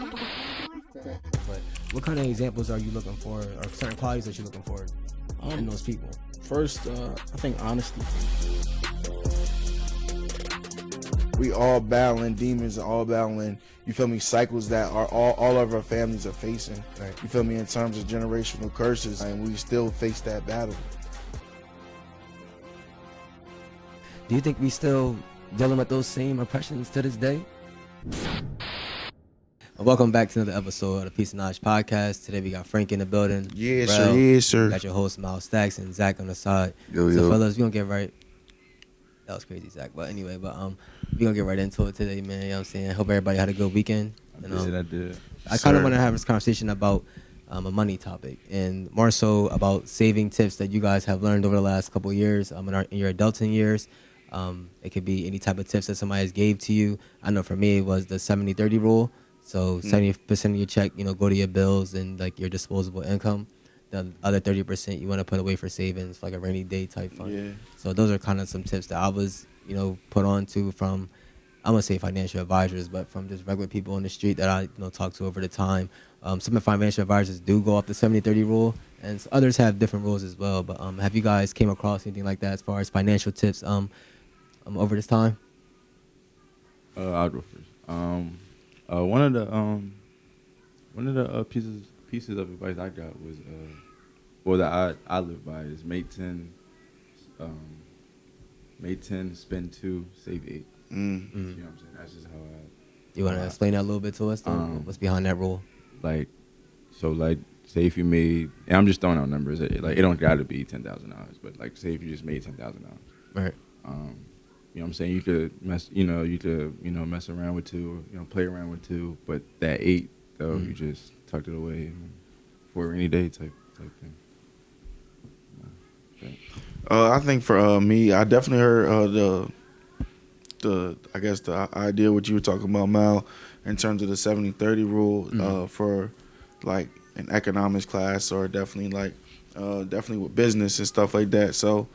But what kind of examples are you looking for, or certain qualities that you're looking for in those people? First, I think honesty. We all battling demons, all battling, you feel me, cycles that are all of our families are facing. Right. You feel me, in terms of generational curses, and we still face that battle. Do you think we still dealing with those same oppressions to this day? Welcome back to another episode of the Peace and Knowledge Podcast. Today we got Frank in the building. Yes, Rel, sir. Yes, sir. We got your host Miles Stacks and Zach on the side. Yo, so yo. fellas, we gonna get right. That was crazy, Zach. But anyway, we gonna get right into it today, man. You know what I'm saying? Hope everybody had a good weekend. I did. I kind of want to have this conversation about a money topic, and more so about saving tips that you guys have learned over the last couple of years in your adulting years. It could be any type of tips that somebody has gave to you. I know for me it was the 70-30 rule. So 70% of your check, go to your bills and like your disposable income. The other 30% you want to put away for savings, like a rainy day type fund. Yeah. So those are kind of some tips that I was, put on to from, I'm gonna say financial advisors, but from just regular people on the street that I, talk to over the time. Some financial advisors do go off the 70-30 rule, and others have different rules as well. But have you guys came across anything like that as far as financial tips over this time? I'll go first. One of the pieces of advice I got was that I live by is make 10, spend 2, save 8. You know what I'm saying? That's just how I. You want to explain that a little bit to us? What's behind that rule? Say if you made, and I'm just throwing out numbers. It don't gotta be $10,000, but say if you just made $10,000. Right. You know what I'm saying? You could mess around with 2, or, play around with 2, but that 8 though, you just tucked it away for a rainy day type thing. Okay. I think for me, I definitely heard the idea what you were talking about, Mal, in terms of the 70-30 rule for like an economics class, or definitely with business and stuff like that. So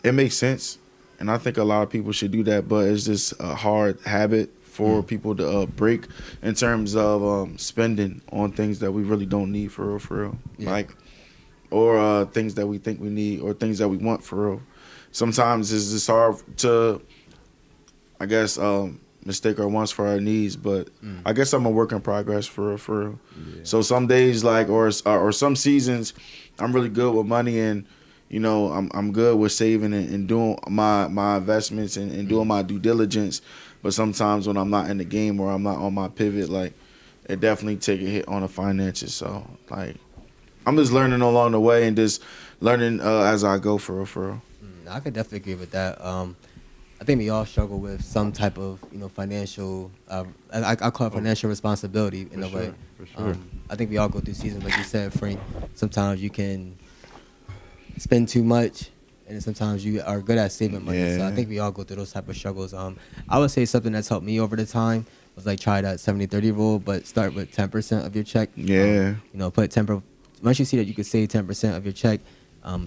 it makes sense, and I think a lot of people should do that, but it's just a hard habit for people to break in terms of spending on things that we really don't need for real. Yeah. Or things that we think we need, or things that we want for real. Sometimes it's just hard to, I guess, mistake our wants for our needs, but I guess I'm a work in progress for real. Yeah. So some days, or some seasons, I'm really good with money, and I'm good with saving and doing my investments and doing my due diligence. But sometimes when I'm not in the game, or I'm not on my pivot, it definitely take a hit on the finances. So I'm just learning along the way, and just learning as I go for real. I could definitely agree with that. I think we all struggle with some type of financial. I call it financial responsibility in a way. For sure. I think we all go through seasons, like you said, Frank. Sometimes you can spend too much, and sometimes you are good at saving money. Yeah. So I think we all go through those type of struggles. I would say something that's helped me over the time was try that 70-30 rule, but start with 10% of your check. Yeah. Put 10%. Once you see that you can save 10% of your check,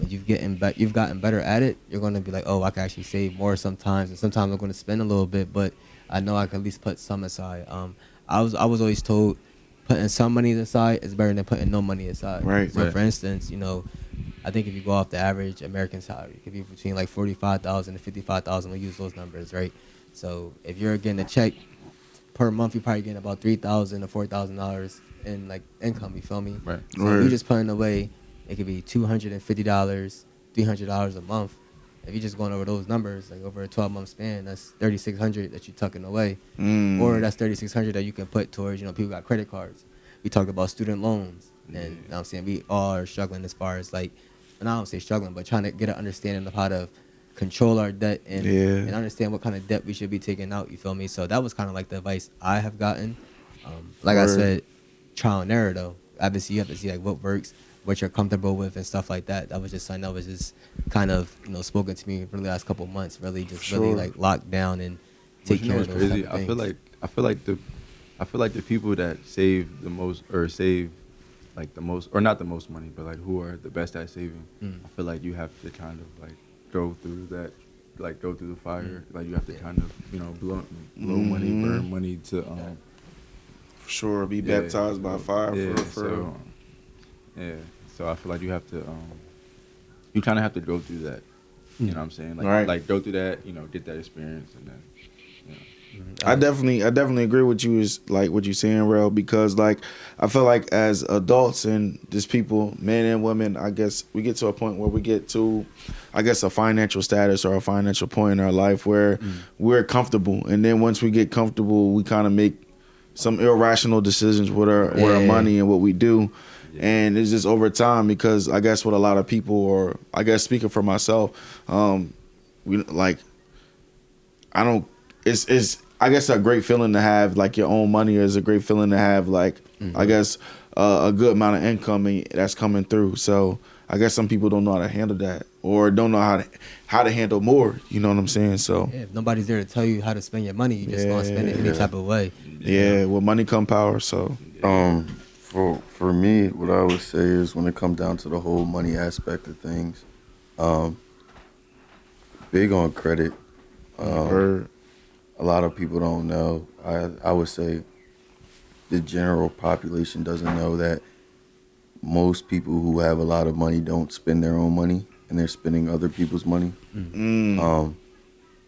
you've gotten better at it. You're going to be like, oh, I can actually save more sometimes, and sometimes I'm going to spend a little bit, but I know I can at least put some aside. I was always told putting some money aside is better than putting no money aside. Right. So for instance, I think if you go off the average American salary, it could be between $45,000 and $55,000. We'll use those numbers, right? So if you're getting a check per month, you're probably getting about $3,000 to $4,000 in income. You feel me? Right. So if you're just putting away, it could be $250, $300 a month. If you're just going over those numbers, over a 12-month span, that's $3,600 that you're tucking away, or that's $3,600 that you can put towards. People got credit cards. We talked about student loans, and I'm saying we all are struggling as far as and I don't say struggling, but trying to get an understanding of how to control our debt and understand what kind of debt we should be taking out. You feel me? So that was kind of the advice I have gotten. I said, trial and error though. Obviously, you have to see what works, what you're comfortable with, and stuff like that. That was just something that was just kind of spoken to me for the last couple of months. Really, just really lock down and take care of those crazy? type of things. I feel like the people that save the most, or save the most, or not the most money, but who are the best at saving. I feel like you have to kind of go through like go through the fire. Like you have to kind of blow money, burn money to For sure, be yeah, baptized by fire. yeah. For real. Yeah, so I feel like you have to you kind of have to go through that. You know what I'm saying? Like Right. like go through that. Get that experience and then. I definitely agree with you is like what you're saying, Rel, because like I feel like as adults and just people, men and women, I guess we get to a point where we get to, I guess, a financial status or a financial point in our life where we're comfortable, and then once we get comfortable, we kind of make some irrational decisions with our money and what we do. Yeah. And it's just over time because I guess what a lot of people, or I guess speaking for myself, we like I don't. It's I guess a great feeling to have like your own money is a great feeling to have like I guess a good amount of income that's coming through. So I guess some people don't know how to handle that or don't know how to handle more. You know what I'm saying? So if nobody's there to tell you how to spend your money, you just gonna spend it any type of way. Yeah, with money come power. So for me, what I would say is when it comes down to the whole money aspect of things, big on credit. A lot of people don't know. I would say the general population doesn't know that most people who have a lot of money don't spend their own money and they're spending other people's money.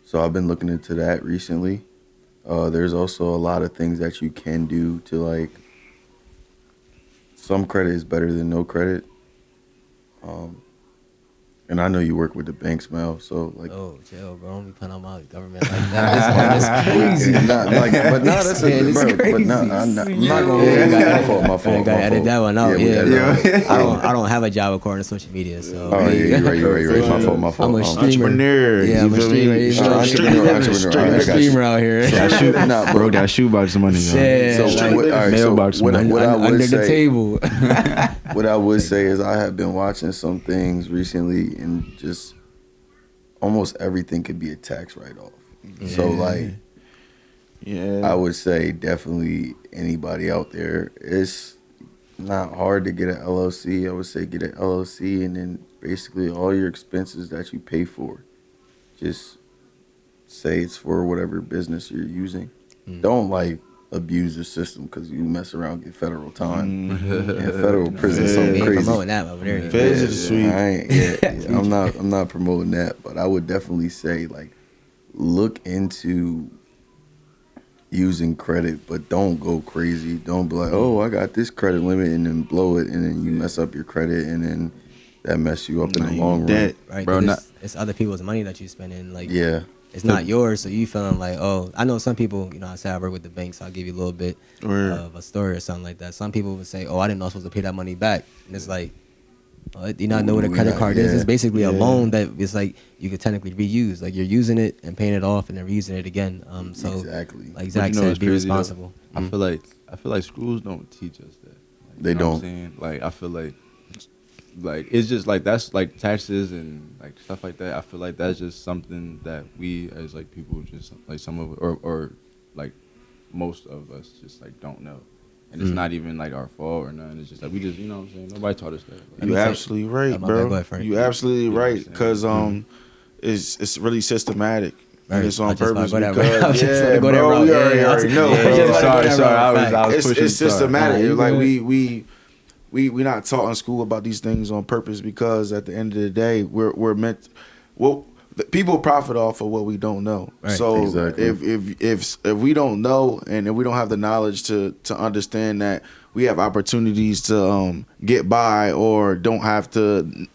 So I've been looking into that recently. There's also a lot of things that you can do to like, some credit is better than no credit. And I know you work with the banks, Mel, so like. Oh, chill, bro. Don't be putting on my government like that. That's crazy. That's a bro. But I'm not gonna. My fault. Gotta edit that one out. Yeah. I don't have a job according to social media, so. Oh yeah, you're right. My fault. I'm a streamer. Entrepreneur. Yeah, I'm a streamer. I'm a streamer out here. Bro, got shoebox money. Mailbox money. Under the table. What I would say is I have been watching some things recently, and just almost everything could be a tax write-off. So like, I would say definitely anybody out there, it's not hard to get an LLC. I would say get an LLC, and then basically all your expenses that you pay for, just say it's for whatever business you're using. Don't like abuse the system because you mess around and get federal time and federal prison. Something crazy. Promoting that over there. Feds are sweet. I'm not promoting that, but I would definitely say like look into using credit, but don't go crazy. Don't be like, oh, I got this credit limit, and then blow it, and then you mess up your credit, and then that mess you up in the long run. Right, bro. It's other people's money that you spending. Like it's not yours, so you feeling like, oh, I know some people, I say I work with the bank, so I'll give you a little bit of a story or something like that. Some people would say, oh, I didn't know I was supposed to pay that money back. And it's like, do you not know what a credit card is? It's basically a loan that it's like you could technically reuse. Like you're using it and paying it off and then reusing it again. So exactly. Like Zach said, be responsible. Though? I feel like schools don't teach us that. Like, they don't. What I'm saying? Like I feel like it's just like that's like taxes and like stuff like that. I feel like that's just something that we as like people just like some of or like most of us just like don't know, and it's not even like our fault or nothing. It's just like we just what I'm saying. Nobody taught us that. Like, you absolutely right, bro. You absolutely right because it's really systematic. Right. And it's on purpose because we already know. Sorry, I was pushing. It's systematic. Like we not taught in school about these things on purpose because at the end of the day we're meant. Well, people profit off of what we don't know. Right. So if we don't know and if we don't have the knowledge to understand that we have opportunities to get by or don't have to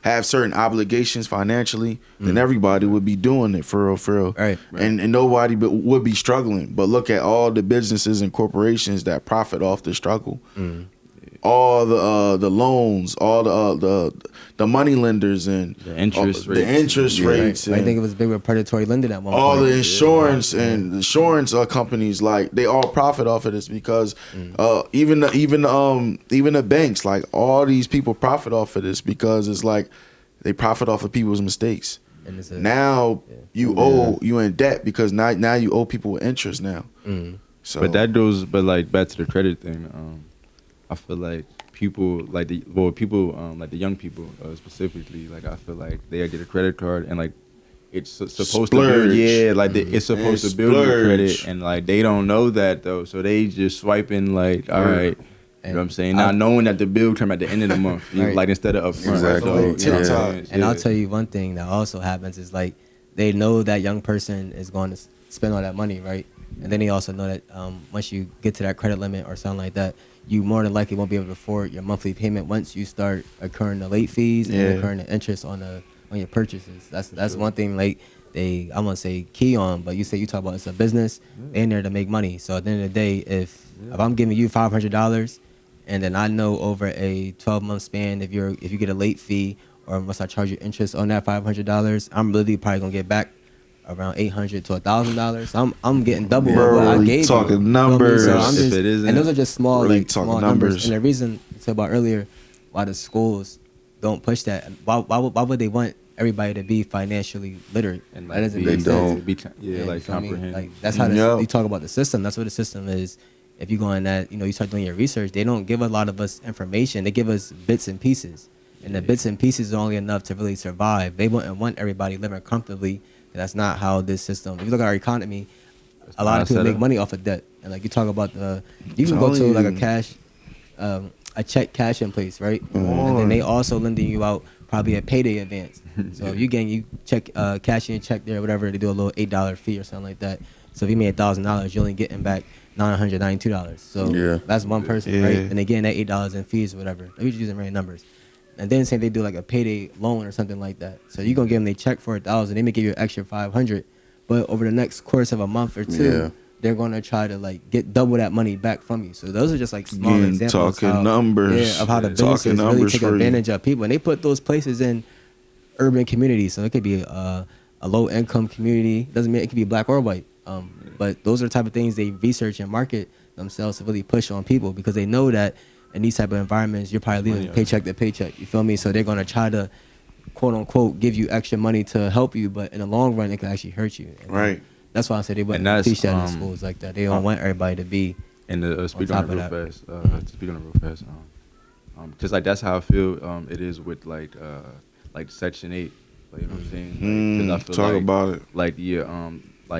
have certain obligations financially, then everybody would be doing it for real. Right. And nobody would be struggling. But look at all the businesses and corporations that profit off the struggle. All the loans, all the money lenders and the interest rates. I think it was big with predatory lending at one point. All the insurance and insurance companies, like they all profit off of this because even the banks, like all these people profit off of this because it's like they profit off of people's mistakes. And now you in debt because now you owe people with interest now. So, but that goes, like back to the credit thing. I feel like people like the young people specifically, like I feel like they get a credit card and like it's supposed to build, it's supposed to build your credit, and like they don't know that though, so they just swiping like, all right. You know what I'm saying? Not knowing that the bill come at the end of the month, like instead of upfront. Exactly. So, you know what I'm saying? And I'll tell you one thing that also happens is like they know that young person is going to spend all that money, right? And then they also know that once you get to that credit limit or something like that, you more than likely won't be able to afford your monthly payment once you start incurring the late fees and incurring the interest on your purchases. That's one thing like I won't say key on, but you talk about it's a business, they're in there to make money. So at the end of the day, if I'm giving you $500 and then I know over a 12-month span if you get a late fee or once I charge you interest on that $500, I'm really probably gonna get back around $800 to $1,000. So I'm getting double what I gave you. Talking numbers. So I'm just, and those are just small really small numbers. And the reason I said about earlier why the schools don't push that, why would they want everybody to be financially literate? And that doesn't make sense. Like comprehend. Like that's how you talk about the system. That's what the system is. If you go in that, you start doing your research, they don't give a lot of us information. They give us bits and pieces. And the bits and pieces are only enough to really survive. They wouldn't want everybody living comfortably. That's not how this system. If you look at our economy, a lot of people make money off of debt. And like you talk about you can go to like a check cash in place, right? And then they also lending you out probably a payday advance. So if you check cash in check there, whatever, they do a little $8 fee or something like that. So if you made $1,000, you're only getting back $992. So that's one person, right? And they getting that $8 in fees or whatever. We're just using random numbers. And then say they do like a payday loan or something like that. So you're gonna give them their check for $1,000. They may give you an extra $500, but over the next course of a month or two, they're gonna try to like get double that money back from you. So those are just like small examples of how the businesses really take advantage of people. And they put those places in urban communities. So it could be a low income community. Doesn't mean it could be black or white. But those are the type of things they research and market themselves to really push on people because they know that in these type of environments, you're probably living paycheck to paycheck. You feel me? So they're going to try to, quote unquote, give you extra money to help you. But in the long run, it can actually hurt you. And right. That's why I said they wouldn't teach that in schools like that. They don't want everybody to be speak on it real fast. Because like that's how I feel it is with like Section 8. Like, you know what I'm saying? Like, 'cause I feel talk about it. Like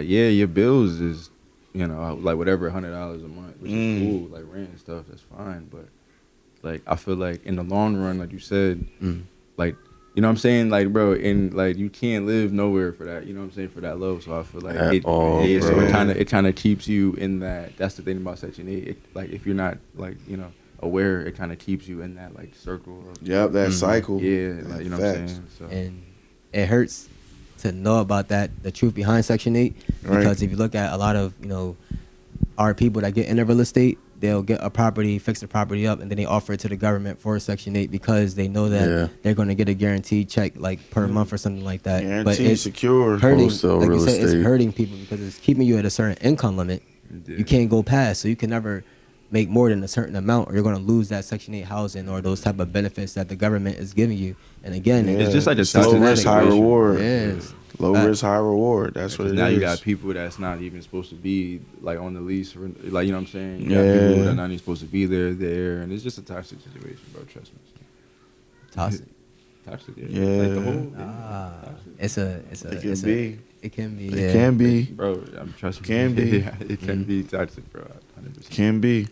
your bills is like whatever $100 a month, which is cool, like rent and stuff, that's fine. But like I feel like in the long run, like you said, like you know what I'm saying, like bro, and like you can't live nowhere for that. You know what I'm saying, for that low. So I feel like so it kind of keeps you in that. That's the thing about Section 8. Like if you're not like aware, it kind of keeps you in that like circle. That cycle. Yeah, like you know what I'm saying. So. And it hurts to know about that, the truth behind Section 8, because if you look at a lot of our people that get into real estate, they'll get a property, fix the property up, and then they offer it to the government for Section 8 because they know that they're going to get a guaranteed check like per month or something like that. Guaranteed, but it's secure. Hurting, like you said, it's hurting people because it's keeping you at a certain income limit. You can't go past, so you can never make more than a certain amount, or you're going to lose that Section 8 housing or those type of benefits that the government is giving you. And again, it's just like a low risk, high reward. Yes. Low risk, high reward. That's what it is. Now you got people that's not even supposed to be like on the lease, or, like you know what I'm saying. You got people that are not even supposed to be there, and it's just a toxic situation, bro. Trust me. Toxic. Toxic. Yeah. Like the whole thing. It can be. It can be. Bro, I'm trusting. Can be. Yeah, it can be toxic, bro. 100%. Can be. 100%.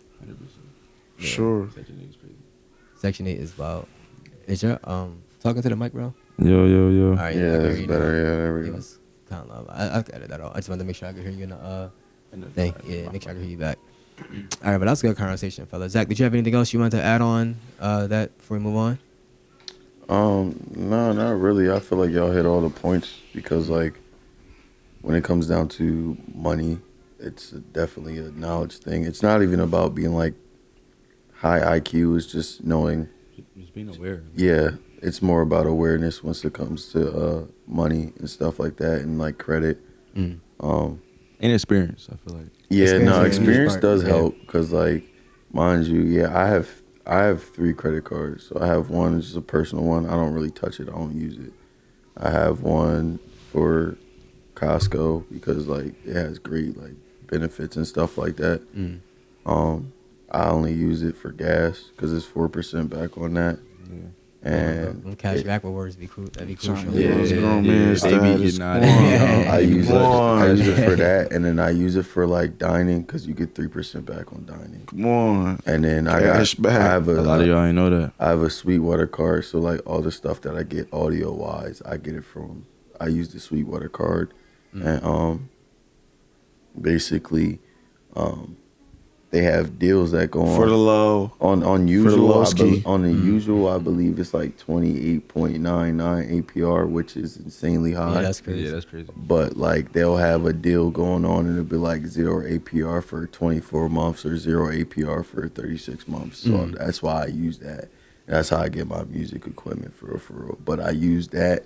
Yeah. Sure. Section 8 is crazy. Section 8 is wild. Is your talking to the mic, bro? Yo. All right, that's better. Yeah, there we It go. was kind of loud. I could edit that out. I just wanted to make sure I could hear you in the thing. Yeah, make sure I could hear you back. All right, but that's a good conversation, fella. Zach, did you have anything else you wanted to add on that before we move on? No, not really. I feel like y'all hit all the points because like when it comes down to money, it's definitely a knowledge thing. It's not even about being like high IQ. It's just knowing. Just being aware. Yeah, it's more about awareness once it comes to money and stuff like that, and like credit. And experience, I feel like. Yeah, experience does help because, like, mind you, I have 3 credit cards. So I have one, it's just a personal one. I don't really touch it. I don't use it. I have one for Costco because, like, it has great like benefits and stuff like that. I only use it for gas because it's 4% back on that. And them cash back rewards be cool. That'd be crucial. Yeah, it's grown man they be status. getting out Come on. I use Come it. on. I use it for that, and then I use it for like dining because you get 3% back on dining. Come on. And then I Cash back. have a lot of y'all ain't know that. I have a Sweetwater card, so like all the stuff that I get audio wise, I get it from. I use the Sweetwater card, and basically, they have deals that go on For the low. on usual. lowski. On the usual, I believe it's like 28.99 APR, which is insanely high. Yeah, that's crazy. Yeah, that's crazy. But like they'll have a deal going on and it'll be like 0 APR for 24 months or 0 APR for 36 months. So that's why I use that. That's how I get my music equipment for real. But I use that.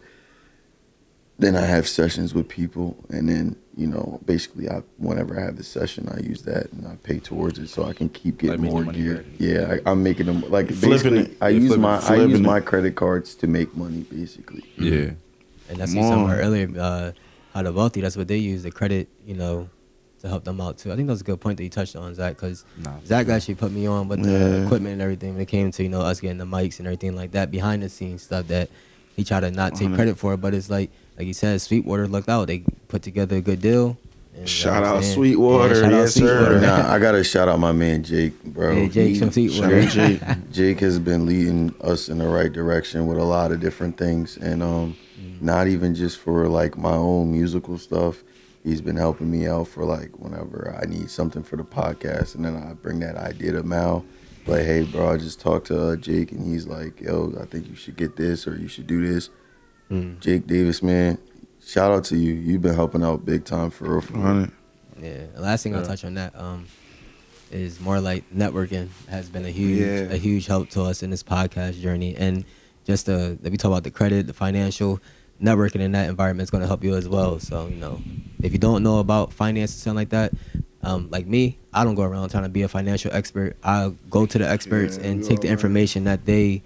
Then I have sessions with people, and then basically, whenever I have the session, I use that and I pay towards it so I can keep getting Like more making money gear. back. Yeah, I'm making them like Flipping basically. it. I use Flipping my it. credit cards to make money, basically. Yeah. And that's Come somewhere on. earlier. How the wealthy, that's what they use, the credit, to help them out too. I think that was a good point that you touched on, Zach, because Zach actually put me on with the equipment and everything when it came to us getting the mics and everything like that, behind the scenes stuff that he tried to not take credit for. But it's like he said, Sweetwater looked out. They put together a good deal. And, Shout out saying? Sweetwater. Yeah, shout out Yes, sir. Sweetwater. Nah, I gotta shout out my man Jake, bro. Yeah, Jake from Sweetwater. Jake has been leading us in the right direction with a lot of different things, and not even just for like my own musical stuff. He's been helping me out for like whenever I need something for the podcast, and then I bring that idea to Mal. Like, hey, bro, I just talked to Jake, and he's like, yo, I think you should get this or you should do this. Jake Davis, man, shout out to you. You've been helping out big time for real. For real. Yeah. The last thing I'll touch on that is more like networking has been a huge help to us in this podcast journey, and just we talk about the credit, the financial. Networking in that environment is going to help you as well. So, if you don't know about finance and something like that, like me, I don't go around trying to be a financial expert. I go to the experts and take the information that they,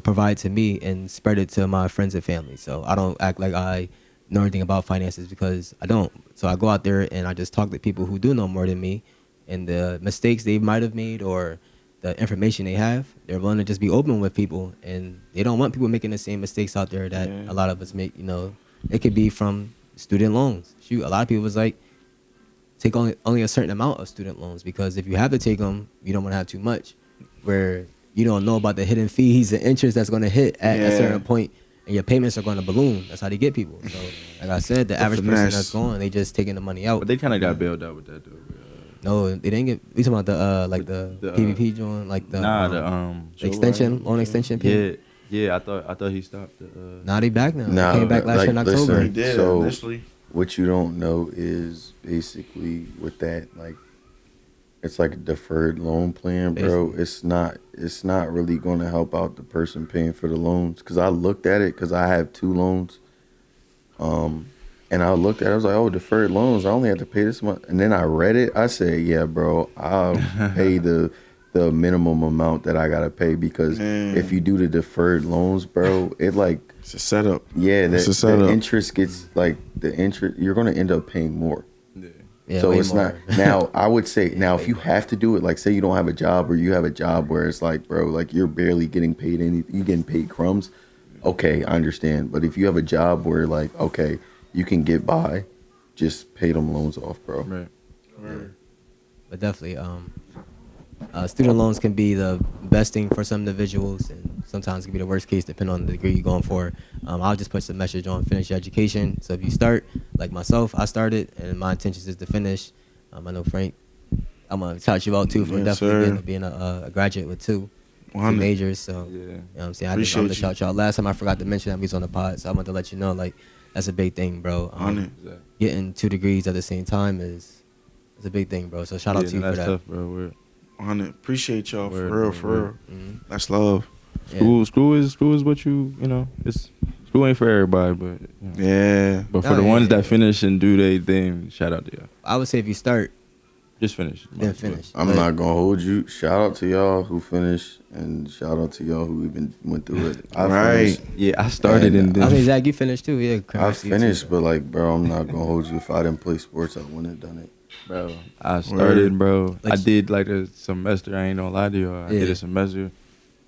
provide to me and spread it to my friends and family. So I don't act like I know anything about finances because I don't. So I go out there and I just talk to people who do know more than me, and the mistakes they might have made or the information they have, they're willing to just be open with people, and they don't want people making the same mistakes out there that a lot of us make. It could be from student loans. Shoot, a lot of people was like, take only a certain amount of student loans, because if you have to take them, you don't want to have too much, where you don't know about the hidden fees and interest that's going to hit at a certain point, and your payments are going to balloon. That's how they get people. So, like I said, the average person that's going, they just taking the money out. But they kind of got bailed out with that, though. No, they didn't get. We talking about the PVP joint, like the extension, loan extension. Yeah. I thought he stopped. Now they back now. They came back last year in October. He did So initially. what you don't know is basically with that, like, it's like a deferred loan plan, bro. It's not really going to help out the person paying for the loans. Cause I looked at it, cause I have 2 loans. And I looked at it, I was like, oh, deferred loans, I only have to pay this much. And then I read it, I said, yeah, bro, I'll pay the minimum amount that I gotta pay, because if you do the deferred loans, bro, It's a setup. Yeah, it's a setup. the interest gets you're gonna end up paying more. Yeah, so it's more. not now. I would say if you have to do it, like say you don't have a job, or you have a job where it's like, bro, like you're barely getting paid anything, you're getting paid crumbs. Okay, I understand. But if you have a job where like, okay, you can get by, just pay them loans off, bro. Right. Yeah. But definitely, student loans can be the best thing for some individuals, and sometimes it can be the worst case depending on the degree you're going for. I'll just put some message on finish your education. So if you start, like myself, I started, and my intentions is to finish. I know Frank, I'm going to shout you out too for definitely being a graduate with two majors. So, you know what I'm saying? I just wanted to shout you out. Last time I forgot to mention that we was on the pod, so I wanted to let you know, like, that's a big thing, bro. Getting 2 degrees at the same time is a big thing, bro. So shout out to you for that. Tough, bro. On it. Appreciate y'all for real. Mm-hmm. That's love. School is what it's school ain't for everybody, but But for the ones that finish and do their thing, shout out to y'all. I would say if you start, just finish. Then finish. I'm not gonna hold you. Shout out to y'all who finished, and shout out to y'all who even went through it. I started and then I mean, Zach, you finished too. Yeah, I finished, but like, bro, I'm not gonna hold you. If I didn't play sports, I wouldn't have done it. Bro, I started, bro. I did like a semester. I ain't gonna lie to you. I did a semester,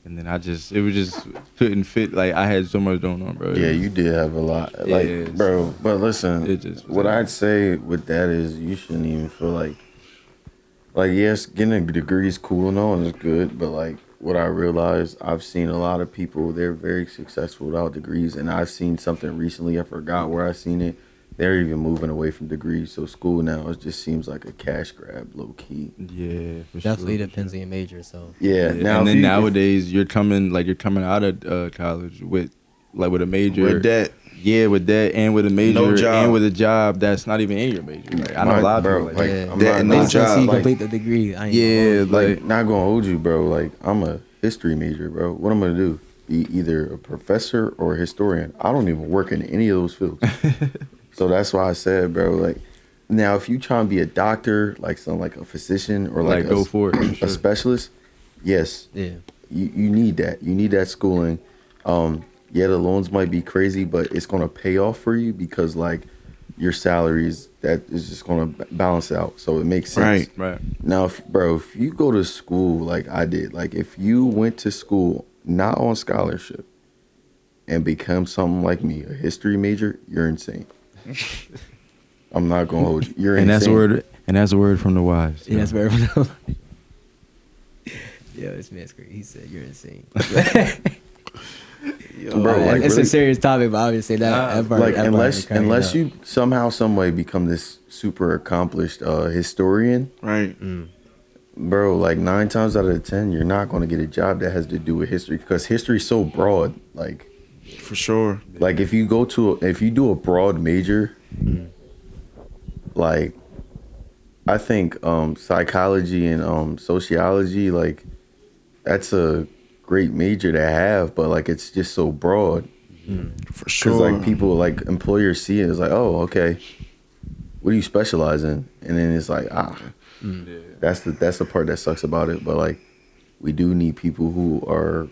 And then it was just couldn't fit. Like I had so much going on, bro. Yeah, you did have a lot, like, Yeah, bro. But listen, it just what I'd say with that is you shouldn't even feel like yes, getting a degree is cool and all, and it's good. But like what I realized, I've seen a lot of people, they're very successful without degrees, and I've seen something recently. I forgot where I seen it. They're even moving away from degrees. So school now it just seems like a cash grab, low key. Yeah, for Definitely sure. depends on your major. So Yeah. Now, and then nowadays you're coming out of college with a major With that. Yeah, with that and with a major No job. and with a job that's not even in your major. Like, I know a lot of people like yeah, I'm that not, and no no not- job. job, You like, complete the degree. I ain't yeah, like not gonna hold you, bro. Like I'm a history major, bro. What I'm gonna do? Be either a professor or a historian. I don't even work in any of those fields. So that's why I said, bro, like now if you try and be a doctor, like a physician or like go for it, for a sure. specialist, yes. Yeah. You need that. You need that schooling. Yeah, the loans might be crazy, but it's gonna pay off for you because like your salaries that is just gonna balance out. So it makes sense. Right. Now, if you go to school like I did, like if you went to school not on scholarship and become something like me, a history major, you're insane. I'm not gonna hold you. You're and insane. that's a word from the wise. Yeah, that's very Yeah, this man's great. He said you're insane. Bro, like it's really, a serious topic, but obviously that part, like that part unless you somehow some way become this super accomplished historian, Right. bro, like 9 times out of 10 you're not going to get a job that has to do with history because history's so broad. Like For sure. like if you do a broad major, like I think psychology and sociology, like that's a great major to have, but like it's just so broad. For sure. Because like people, like employers see it as like, oh, okay, what do you specialize in? And then it's like, that's the part that sucks about it. But like, we do need people who are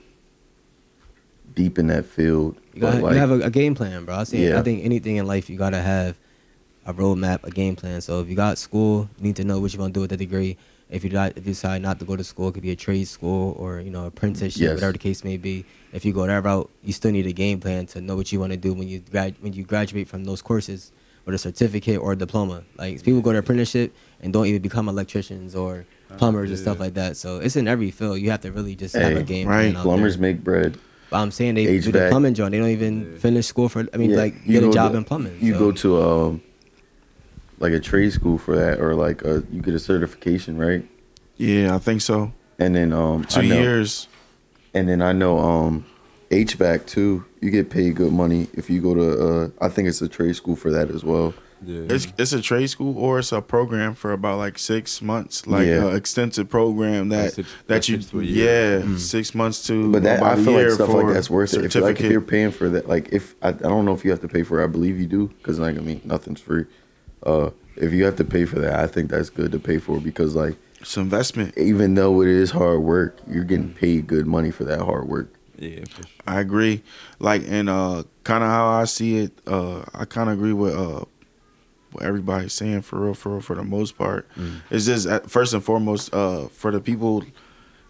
deep in that field. You But like, have a game plan, bro. I Yeah. think anything in life you gotta have a roadmap, a game plan. So if you got school, you need to know what you're gonna do with the degree. If you decide not to go to school, it could be a trade school or apprenticeship, Yes. whatever the case may be. If you go that route, you still need a game plan to know what you want to do when you graduate from those courses with a certificate or a diploma. Like people go to apprenticeship and don't even become electricians or plumbers and stuff like that. So it's in every field. You have to really just have a game right. plan out plumbers there. make bread. But I'm saying they do the HVAC. plumbing joint. They don't even finish school for. I mean, Yeah, like you get a go job to- in plumbing. You so. go to like a trade school for that, or like you get a certification, right? Yeah, I think so. And then 2 years. And then I know HVAC too. You get paid good money if you go to. I think it's a trade school for that as well. Yeah. It's a trade school or it's a program for about like 6 months, like Yeah. extensive program that Like you 6 to a year. 6 months to But that about I a feel like year stuff for like that's worth it. If, like if certificate. you're paying for that, like if I don't know if you have to pay for it. I believe you do because like I mean nothing's free. If you have to pay for that, I think that's good to pay for because like It's investment. even though it is hard work, you're getting paid good money for that hard work. Yeah, for sure. I agree. Like and kind of how I see it, I kind of agree with what everybody's saying for real, for the most part. It's just first and foremost for the people,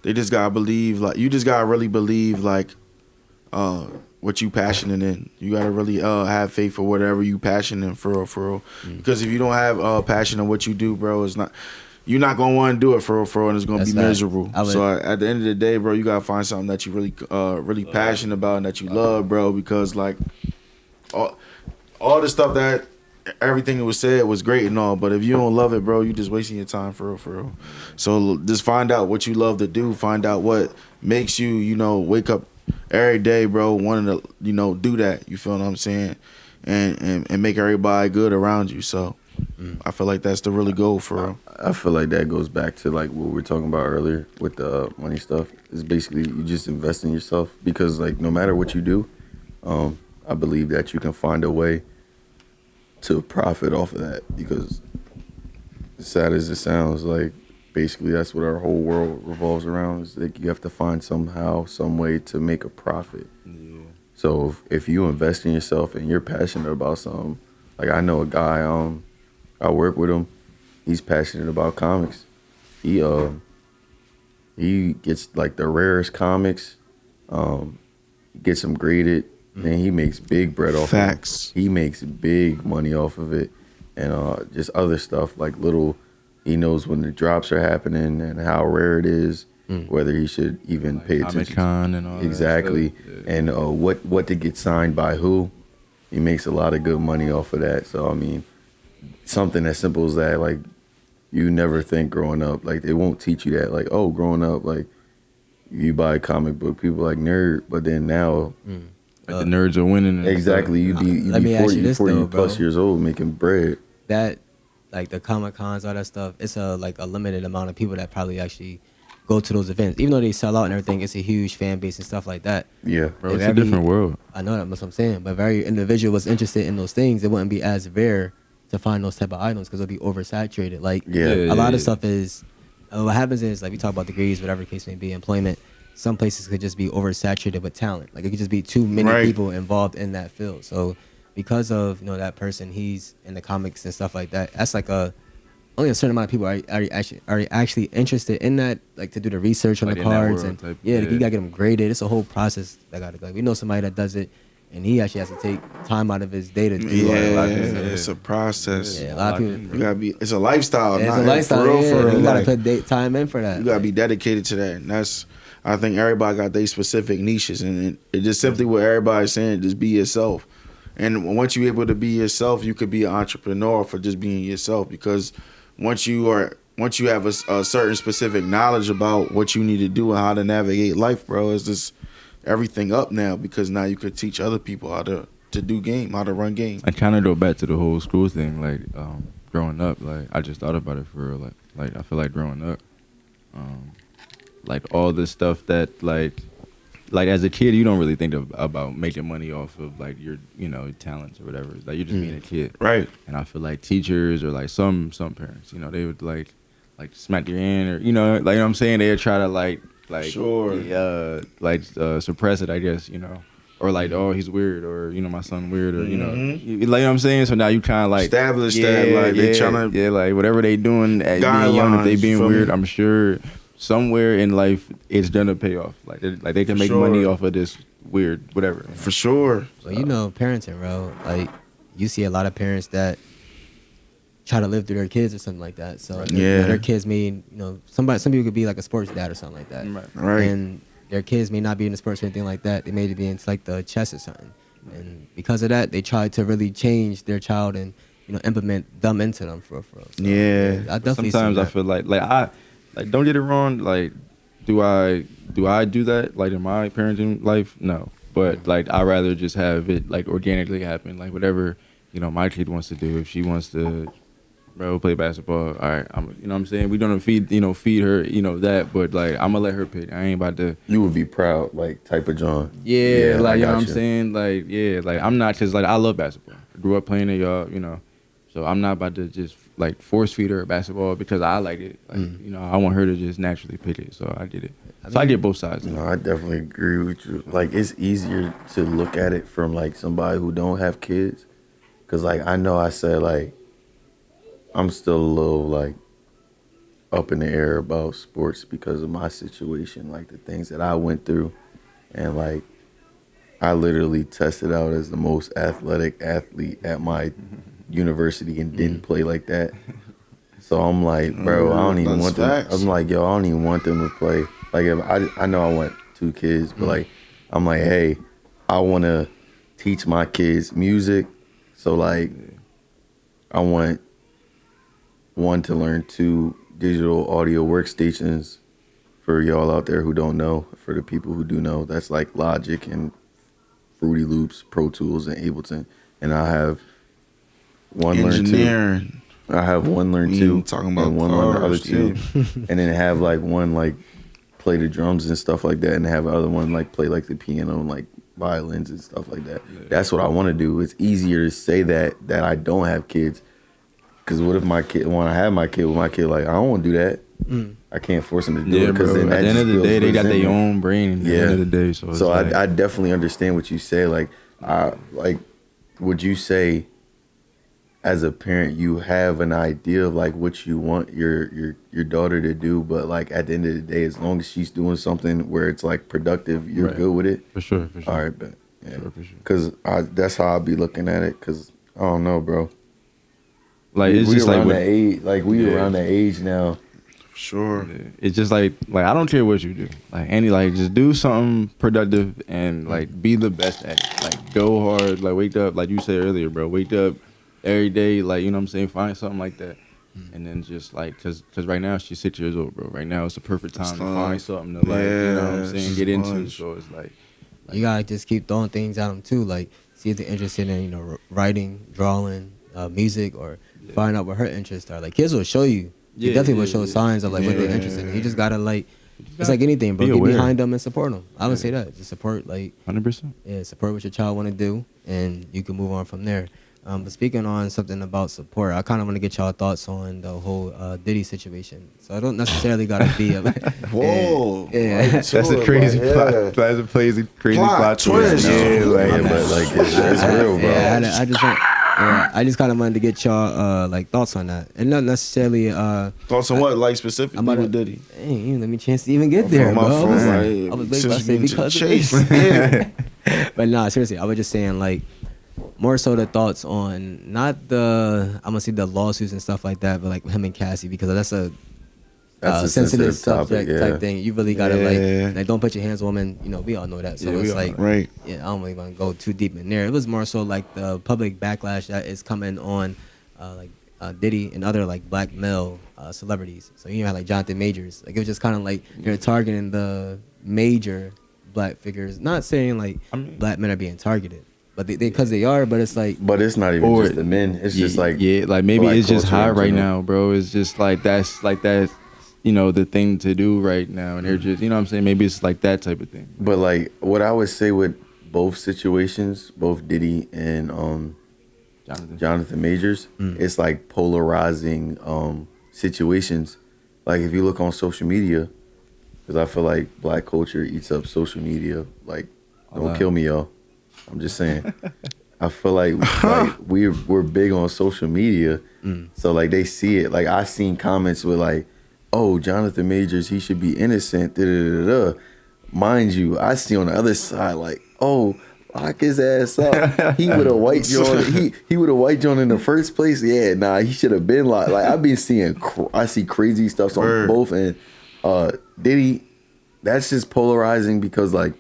they just gotta believe. Like you just gotta really believe like what you passionate in. You gotta really have faith for whatever you passionate in for real. Because if you don't have passion in what you do, bro, it's not. You're not gonna want to do it for real, and it's gonna That's be fact. miserable. So at the end of the day, bro, you gotta find something that you really passionate about and that you love, bro. Because like all the stuff that everything that was said was great and all, but if you don't love it, bro, you just wasting your time for real. So just find out what you love to do. Find out what makes you, wake up every day, bro, wanting to, do that. You feel what I'm saying? And make everybody good around you. So I feel like that's the really goal for real. I feel like that goes back to like what we were talking about earlier with the money stuff. It's basically you just invest in yourself because like no matter what you do, I believe that you can find a way to profit off of that because as sad as it sounds, like basically that's what our whole world revolves around is like you have to find somehow, some way to make a profit. Yeah. So if you invest in yourself and you're passionate about something, like I know a guy, I work with him. He's passionate about comics. He gets like the rarest comics gets them graded, and he makes big bread off Facts. of it. He makes big money off of it, and just other stuff like little. He knows when the drops are happening and how rare it is, whether he should even pay attention. Comic-Con and all exactly, that stuff. Yeah. and what to get signed by who. He makes a lot of good money off of that. So I mean, something as simple as that, like you never think growing up, like they won't teach you that. Like, oh, growing up, like you buy a comic book, people like nerd, but then now, Like the nerds are winning. And exactly, you be 40 plus years old making bread. That, like the Comic Cons, all that stuff, it's a limited amount of people that probably actually go to those events. Even though they sell out and everything, it's a huge fan base and stuff like that. Yeah, Bro, it's a different world. I know that's what I'm saying, but very individual was interested in those things. It wouldn't be as rare to find those type of items because it'll be oversaturated. Like a lot of stuff is. What happens is, like we talk about degrees, whatever the case may be, employment. Some places could just be oversaturated with talent. Like it could just be too many people involved in that field. So because of that person, he's in the comics and stuff like that. That's like only a certain amount of people are actually interested in that, like to do the research on like the cards and type, like, you gotta get them graded. It's a whole process that gotta go. We know somebody that does it, and he actually has to take time out of his day to do it. It's a process. Yeah, a lot of people. You gotta be. It's a lifestyle. It's a lifestyle. For real. You gotta put time in for that. You gotta be dedicated to that. And that's. I think everybody got their specific niches, and it just simply what everybody's saying. Just be yourself. And once you're able to be yourself, you could be an entrepreneur for just being yourself. Because once you have a certain specific knowledge about what you need to do and how to navigate life, bro, it's just everything up now. Because now you could teach other people how to do game, how to run game. I kind of go back to the whole school thing, like growing up. Like I just thought about it for real. Like I feel like growing up, like all the stuff that like as a kid you don't really think about making money off of like your talents or whatever. Like you're just being a kid, right? And I feel like teachers or like some parents, they would like smack your hand or like, you know what I'm saying, they would try to like sure, suppress it, I guess, or like, oh, he's weird, or my son weird, or like what I'm saying. So now you kind of like establish that, like they trying to like whatever they doing at being young, if they being weird, I'm sure somewhere in life it's gonna pay off. Like they can make money off of this weird whatever. For sure. Well, parenting, bro. Like you see a lot of parents that try to live through their kids or something like that. So their kids may, some people could be like a sports dad or something like that. Right. And their kids may not be into sports or anything like that. They may be into like the chess or something. And because of that, they try to really change their child and implement them into them for real. So, I definitely. Sometimes I feel like don't get it wrong. Like, do I do that like in my parenting life? No, but like I rather just have it like organically happen. Like whatever my kid wants to do. If she wants to, play basketball. All right, I'm. You know what I'm saying? We don't feed her that, but like I'm gonna let her pick. I ain't about to. You would be proud, like type of John. Yeah, like you know what I'm saying? Like like I'm not just like I love basketball. I grew up playing it, y'all. So I'm not about to just like force feed her basketball because I like it. Like, I want her to just naturally pick it. So I did it. I get both sides. No, I definitely agree with you. Like it's easier to look at it from like somebody who don't have kids, because like I know I said like I'm still a little like up in the air about sports because of my situation, like the things that I went through, and like I literally tested out as the most athletic athlete at my university and didn't play like that. So I'm like, bro, I don't even want them. I'm like, yo, I don't even want them to play. Like, if I know I want 2 kids, but like, I'm like, hey, I want to teach my kids music. So like, I want one to learn 2 digital audio workstations. For y'all out there who don't know, for the people who do know, that's like Logic and Fruity Loops, Pro Tools, and Ableton. And I have one engineering. Learn 2. I have one learn 2. Talking about and one cars, learn the other 2. And then have like one like play the drums and stuff like that, and have the other one like play like the piano and like violins and stuff like that. Yeah. That's what I want to do. It's easier to say that I don't have kids, because what if my kid, when I have my kid, with my kid like I don't want to do that. I can't force them to do it, because then at the end of the day they got their own brain. At the end of the day, so I definitely understand what you say. Like would you say as a parent, you have an idea of like what you want your daughter to do, but like at the end of the day, as long as she's doing something where it's like productive, you're good with it. For sure. All right, but yeah, for sure. Because that's how I'll be looking at it. Because I don't know, bro. Like it's we just around like that age, like we around that age now. Sure. It's just like I don't care what you do. Like just do something productive and like be the best at it. Like go hard. Like wake up, like you said earlier, bro. Wake up every day. Like you know what I'm saying. Find something like that, and then just like cause right now she's 6 years old, bro. Right now it's the perfect time to find something to like you know what I'm saying get into. So it's like you gotta just keep throwing things at them too. Like see if they're interested in writing, drawing, music, or find out what her interests are. Like kids will show you. You definitely will show signs of like what they're interested in. You just gotta like, it's like anything, bro. Get behind them and support them. I would say that. Just support, like 100%. Yeah, support what your child want to do, and you can move on from there. But speaking on something about support, I kind of want to get y'all thoughts on the whole Diddy situation. So I don't necessarily gotta be a whoa. Yeah. That's a crazy plot. That's a crazy plot twist. Yeah, but like it's real, bro. Yeah, I just kind of wanted to get y'all like thoughts on that, and not necessarily thoughts on what, like specifically with Diddy. Dang, you let me chance to even get there, bro. I was waiting to say because of this. But nah, seriously, I was just saying like more so the thoughts on not the I'm gonna say the lawsuits and stuff like that, but like him and Cassie, because that's a sensitive subject type thing. You really gotta like don't put your hands on women. You know, we all know that. So it's like, right. Yeah, I don't really want to go too deep in there. It was more so like the public backlash that is coming on, Diddy and other like black male celebrities. So you know, like Jonathan Majors. Like it was just kind of like they're targeting the major black figures. Not saying like black men are being targeted, but they because they are. But it's like, but it's not even just the men. It's just like like maybe it's just high right now, bro. It's just like that's you know, the thing to do right now. And they're just, you know what I'm saying? Maybe it's like that type of thing. But like what I would say with both situations, both Diddy and Jonathan Majors, it's like polarizing situations. Like if you look on social media, because I feel like black culture eats up social media. Like, don't kill me, y'all. I'm just saying. I feel like we're big on social media. So like they see it. Like I seen comments with like, oh, Jonathan Majors, he should be innocent. Mind you, I see on the other side like, oh, lock his ass up. He would have white John. He would have white John in the first place. Yeah, nah, he should have been locked. Like I've been seeing, I see crazy stuff on both. And Diddy, that's just polarizing because like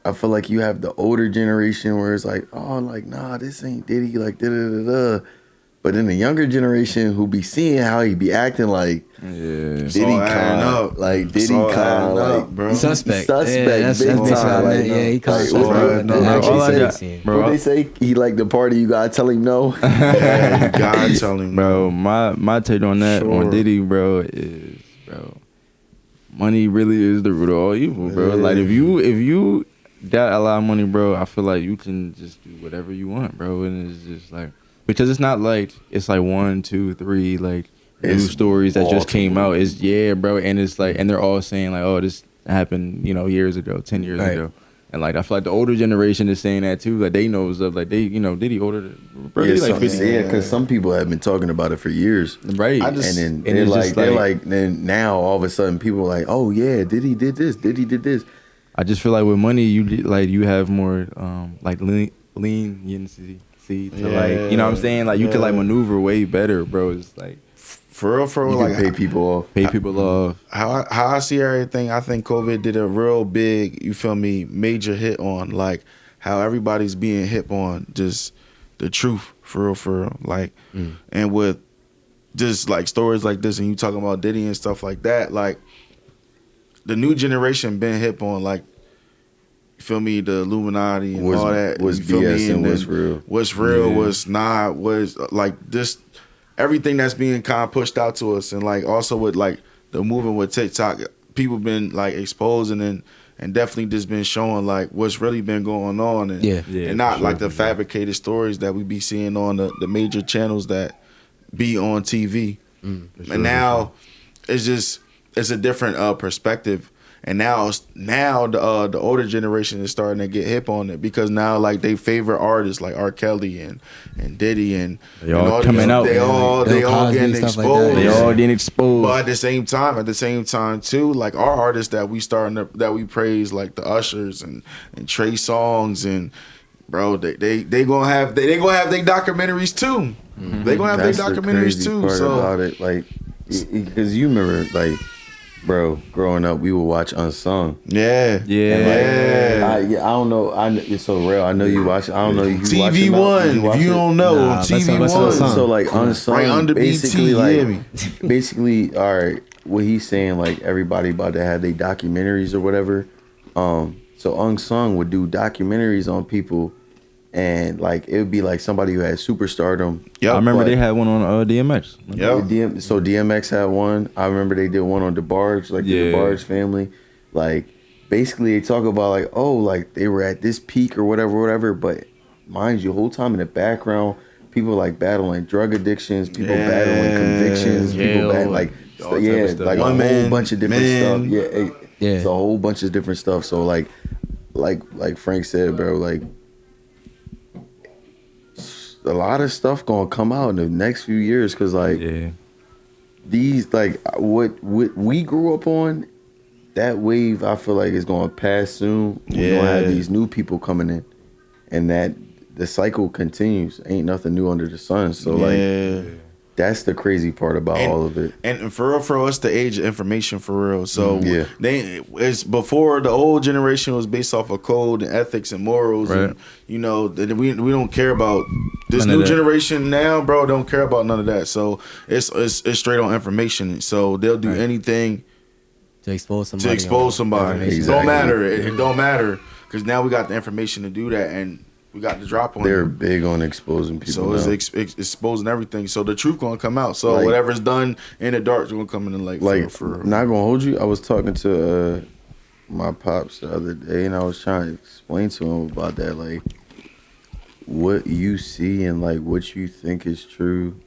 I feel like you have the older generation where it's like, oh, like nah, this ain't Diddy. Like But then the younger generation who be seeing how he be acting like Diddy kind, like Diddy kind, like bro. Suspect, big time. Like, he kind of What they say? He like the party. You gotta tell him no. You gotta tell him, bro. My take on that on Diddy, bro, is money really is the root of all evil, bro. Like if you got a lot of money, bro, I feel like you can just do whatever you want, bro, and it's just like. Because it's not like it's like 1, 2, 3 like news stories that just came out. It's bro, and it's like, and they're all saying like, oh, this happened, you know, years ago, 10 years ago, and like I feel like the older generation is saying that too. Like they know stuff. Like they, you know, Diddy older, bro. Like 50. Yeah, because some people have been talking about it for years, right? And then they're like, then now all of a sudden people are like, oh yeah, Diddy did this, Diddy did this. I just feel like with money, you have more like leniency. To like, you know what I'm saying? Like you can like maneuver way better, bro. It's like for real, you like can pay people off. How I see everything, I think COVID did a real big, you feel me, major hit on like how everybody's being hip on just the truth, for real. Like and with just like stories like this and you talking about Diddy and stuff like that, like the new generation been hip on like, you feel me, the Illuminati and all that. Was BS and what's real. What's real, what's not, was like this, everything that's being kind of pushed out to us. And like also with like the movement with TikTok, people been like exposing and definitely just been showing like what's really been going on. And, and not like the fabricated stories that we be seeing on the major channels that be on TV. And now it's a different perspective. And now the older generation is starting to get hip on it because now like they favorite artists like R. Kelly and Diddy and they all coming out. They all getting exposed. Like they all getting exposed. But at the same time too, like our artists that we praise like the Ushers and Trey Songz and bro, they gonna have their documentaries too. Mm-hmm. They gonna have their documentaries too. Part so about it, like, because you remember, like, bro, growing up, we would watch Unsung. Yeah. I don't know. It's so real. I know you watch. I don't know. You TV One. If you don't know, TV One. So like Unsung, right under basically, BT, basically, all right. What he's saying, like everybody about to have their documentaries or whatever. So Unsung would do documentaries on people. And like it would be like somebody who had superstardom. Yeah, I remember they had one on DMX. Yeah, so DMX had one. I remember they did one on DeBarge, like the DeBarge family. Like basically they talk about like, oh, like they were at this peak or whatever. But mind you, whole time in the background, people like battling drug addictions, people battling convictions, people like a whole bunch of different stuff. It's a whole bunch of different stuff. So like Frank said, bro, like. A lot of stuff gonna come out in the next few years because like these like what we grew up on, that wave I feel like is gonna pass soon. We're gonna have these new people coming in, and that the cycle continues. Ain't nothing new under the sun. So like that's the crazy part about all of it. And for real, it's the age of information for real. So it's before the old generation was based off of code and ethics and morals. Right. And, you know, we don't care about this new generation now, bro. Don't care about none of that. So it's straight on information. So they'll do anything to expose somebody. Exactly. It don't matter. It don't matter because now we got the information to do that and. We got the drop on. They're big on exposing people. So it's exposing everything. So the truth gonna come out. So like, whatever's done in the dark is gonna come in the light. Like for not gonna hold you. I was talking to my pops the other day, and I was trying to explain to him about that, like what you see and like what you think is true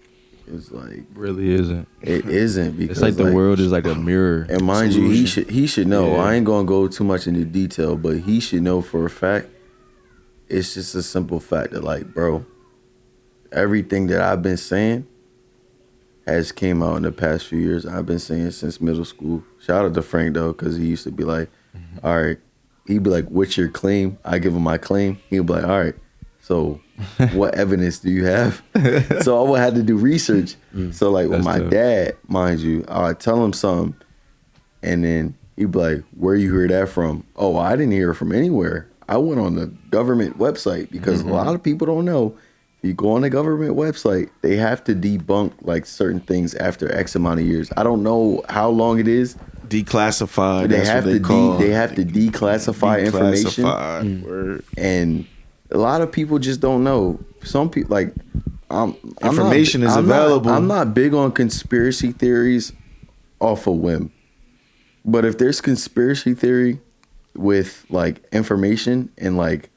is like really isn't. It isn't because it's like the world is like a mirror. And mind you, he should know. I ain't gonna go too much into detail, but he should know for a fact. It's just a simple fact that, like, bro, everything that I've been saying has came out in the past few years. I've been saying since middle school. Shout out to Frank, though, because he used to be like, all right. He'd be like, what's your claim? I give him my claim. He'd be like, all right, so what evidence do you have? So I would have to do research. So, like, with my dad, mind you, I'd tell him something, and then he'd be like, where you hear that from? Oh, I didn't hear it from anywhere. I went on the government website because a lot of people don't know. If you go on the government website, they have to debunk like certain things after X amount of years. I don't know how long it is. Declassified. They have to declassify information. And a lot of people just don't know. Some people like information is available. I'm not big on conspiracy theories off a whim. But if there's conspiracy theory with like information and like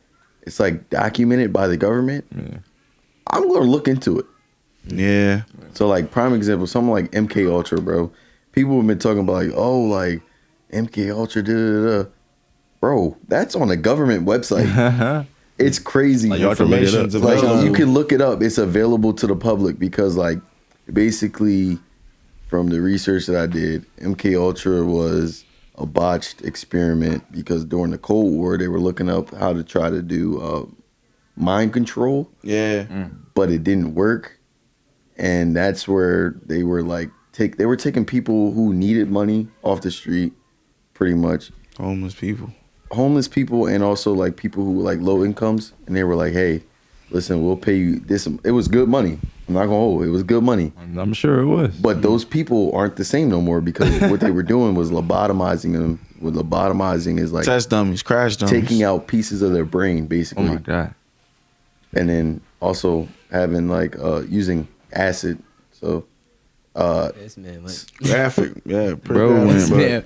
it's like documented by the government, I'm gonna look into it. Yeah. So like prime example, something like MK Ultra, bro. People have been talking about like, oh, like MK Ultra, bro. That's on a government website. It's crazy. Like information's available. Like you can look it up. It's available to the public because like basically from the research that I did, MK Ultra was a botched experiment because during the Cold War they were looking up how to try to do mind control. But it didn't work, and that's where they were like taking people who needed money off the street, pretty much homeless people, and also like people who like low incomes, and they were like, hey, listen, we'll pay you this. It was good money. I'm not gonna hold. It was good money. I'm sure it was. But those people aren't the same no more because what they were doing was lobotomizing them. What lobotomizing is like test dummies, crash dummies, taking out pieces of their brain, basically. Oh my god! And then also having like using acid. So this man went graphic, bro. I'm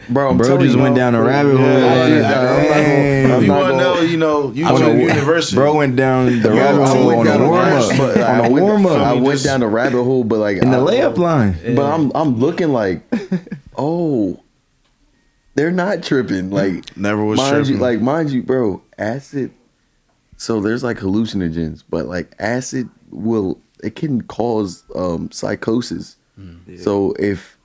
bro just went down a rabbit hole. You want to know? You know, YouTube University. Bro went down the rabbit hole on a warm up. I went down the rabbit hole, but like in the layup line. But I'm looking like, oh, They're not tripping. Like Never was tripping. tripping. Mind you, bro, acid. So there's like hallucinogens, but like acid it can cause psychosis. Yeah. So if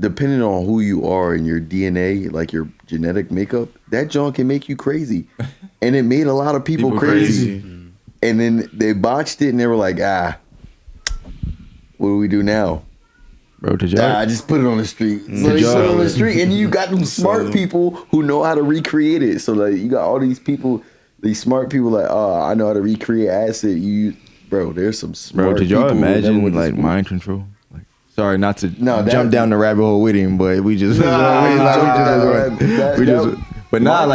depending on who you are and your DNA, like your genetic makeup, that joint can make you crazy. And it made a lot of people crazy. And then they botched it and they were like, what do we do now? Bro, did y'all? I just put it on the street. So they put it on the street, and you got them smart people who know how to recreate it. So like, you got all these people, these smart people like, I know how to recreate acid. Bro, there's some smart. Bro, did y'all people imagine like mind control? Like, sorry, not to jump down the rabbit hole with him, but we just, like,